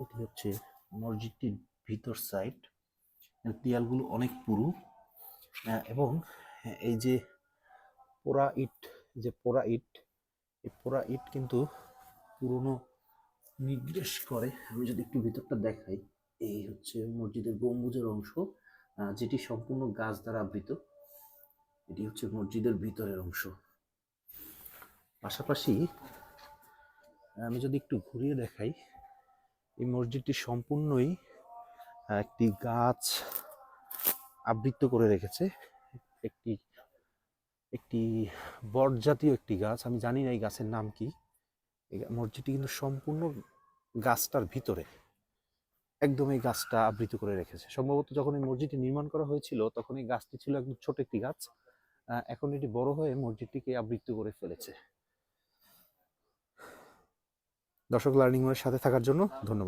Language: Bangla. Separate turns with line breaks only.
এটি হচ্ছে মসজিদটির ভিতর সাইড। দেয়ালগুলো অনেক পুরু এবং এই যে পোড়া ইট, এই পোড়া ইট কিন্তু পুরনো নির্দেশ করে। আমি যদি একটু ভিতরটা দেখাই, এই হচ্ছে মসজিদের গম্বুজের অংশ, যেটি সম্পূর্ণ গাছ দ্বারা আবৃত। এটি হচ্ছে মসজিদের ভিতরের অংশ। পাশাপাশি আমি যদি একটু ঘুরিয়ে দেখাই, এই মসজিদটি সম্পূর্ণই একটি গাছ আবৃত করে রেখেছে। একটি একটি বট জাতীয় একটি গাছ, আমি জানি না এই গাছের নাম কি। এই মসজিদটি কিন্তু সম্পূর্ণ গাছটার ভিতরে, একদম এই গাছটা আবৃত করে রেখেছে। সম্ভবত যখন এই মসজিদটি নির্মাণ করা হয়েছিল তখন এই গাছটি ছিল একদম ছোট একটি গাছ, এখন এটি বড় হয়ে মসজিদটিকে আবৃত করে ফেলেছে। দর্শক, লার্নিং এর সাথে থাকার জন্য ধন্যবাদ।